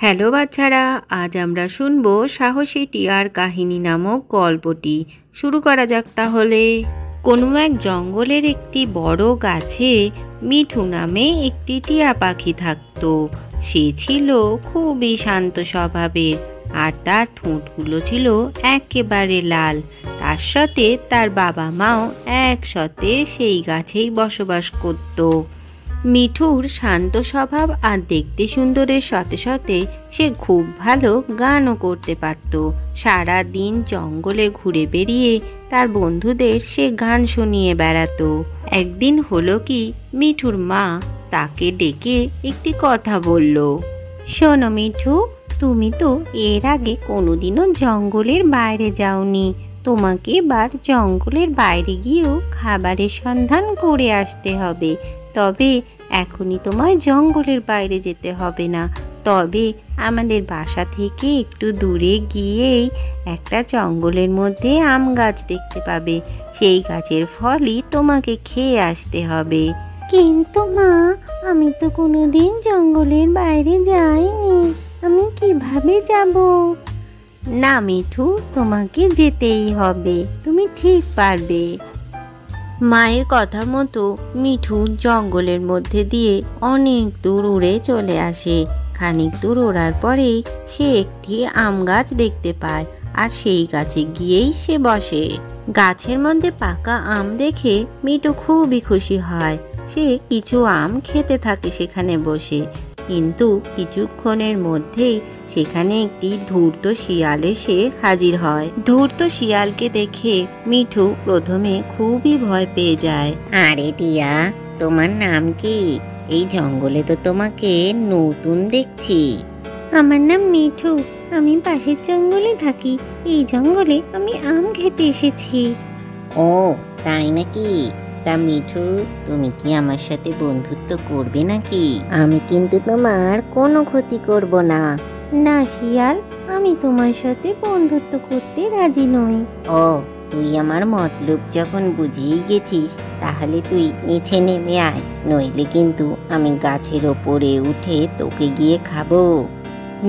Hello বাচ্চারা, আজ আমরা শুনবো সাহসী টিয়ার কাহিনী নামক গল্পটি। শুরু করা যাক তাহলে। কোনো এক জঙ্গলের একটি বড় গাছে মিঠু নামে একটি টিয়া পাখি থাকতো। সে ছিল খুবই শান্ত স্বভাবের, আর তার ঠোঁটগুলো ছিল একেবারে লাল। তার সাথে তার বাবা মাও একসাথে সেই গাছেই বসবাস করত। মিঠুর শান্ত স্বভাব আর দেখতে সুন্দরের সাথে সাথে সে খুব ভালো গানও করতে পারত। সারা দিন জঙ্গলে ঘুরে বেরিয়ে তার বন্ধুদের সে গান শুনিয়ে বেড়াতো। একদিন হলো কি, মিঠুর মা তাকে ডেকে একটি কথা বলল। শোনো মিঠু, তুমি তো এর আগে কোনোদিনও জঙ্গলের বাইরে যাওনি। তোমাকে এবার জঙ্গলের বাইরে গিয়েও খাবারের সন্ধান করে আসতে হবে। তবে এখনই তোমায় জঙ্গলের বাইরে যেতে হবে না। তবে আমাদের বাসা থেকে একটু দূরে গিয়েই একটা জঙ্গলের মধ্যে আম গাছ দেখতে পাবে। সেই গাছের ফলই তোমাকে খেয়ে আসতে হবে। কিন্তু মা, আমি তো কোনোদিন জঙ্গলের বাইরে যাইনি, আমি কিভাবে যাব? না মিঠু, তোমাকে যেতেই হবে, তুমি ঠিক পারবে। মায়ের কথা মতো মিঠু জঙ্গলের মধ্যে দিয়ে অনেক দূর উড়ে চলে আসে। খানিক দূর ওড়ার পরেই সে একটি আম গাছ দেখতে পায়, আর সেই গাছে গিয়েই সে বসে। গাছের মধ্যে পাকা আম দেখে মিঠু খুবই খুশি হয়। সে কিছু আম খেতে থাকে সেখানে বসে। কিন্তু কিছুক্ষণের মধ্যেই সেখানে একটি ধূর্ত শিয়াল এসে হাজির হয়। ধূর্ত শিয়ালকে দেখে মিঠু প্রথমে খুবই ভয় পেয়ে যায়। আরে টিয়া, তোমার নাম কি? এই জঙ্গলে তো তোমাকে নতুন দেখছি। আমার নাম মিঠু, আমি পাশের জঙ্গলে থাকি। এই জঙ্গলে আমি আম খেতে এসেছি। ও তাই নাকি? তা মিঠু, তুমি কি আমার সাথে বন্ধুত্ব করবে নাকি? আমি কিন্তু তোমার কোনো ক্ষতি করব না। না শিয়াল, আমি তোমার সাথে বন্ধুত্ব করতে রাজি নই। ও, তুই আমার মতলব যখন বুঝেই গেছিস, তাহলে তুই নিচে নেমে আয়, নইলে কিন্তু আমি গাছের ওপরে উঠে তোকে গিয়ে খাবো।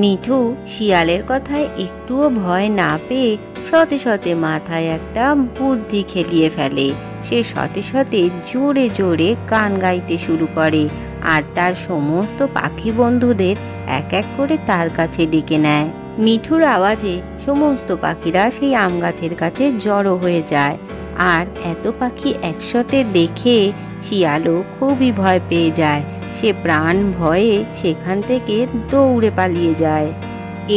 মিঠু শিয়ালের কথায় একটুও ভয় না পেয়ে সতে সতে মাথায় একটা বুদ্ধি খেলিয়ে ফেলে। সে সতে সতে জোরে জোরে গান গাইতে শুরু করে, আর তার সমস্ত পাখি বন্ধুদের এক এক করে তার কাছে ডেকে নেয়। মিঠুর আওয়াজে সমস্ত পাখিরা সেই আম গাছের কাছে জড়ো হয়ে যায়। আর এত পাখি একসাথে দেখে শিয়ালও খুবই ভয় পেয়ে যায়। সে প্রাণ ভয়ে সেখান থেকে দৌড়ে পালিয়ে যায়।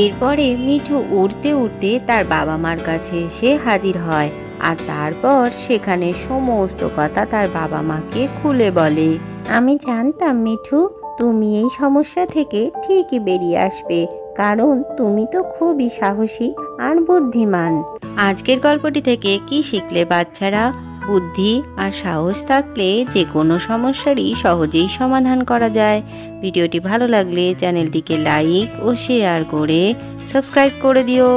এরপরে মিঠু উড়তে উড়তে তার বাবা মার কাছে এসে হাজির হয়, আর তারপর সেখানে সমস্ত কথা তার বাবা মাকে খুলে বলে। আমি জানতাম মিঠু, তুমি এই সমস্যা থেকে ঠিকই বেরিয়ে আসবে, কারণ তুমি তো খুবই সাহসী আর বুদ্ধিমান। আজকের গল্পটি থেকে কি শিখলে বাচ্চারা? বুদ্ধি আর সাহস থাকলে যে কোনো সমস্যারই সহজেই সমাধান করা যায়। ভিডিওটি ভালো লাগলে চ্যানেলটিকে লাইক ও শেয়ার করে সাবস্ক্রাইব করে দিও।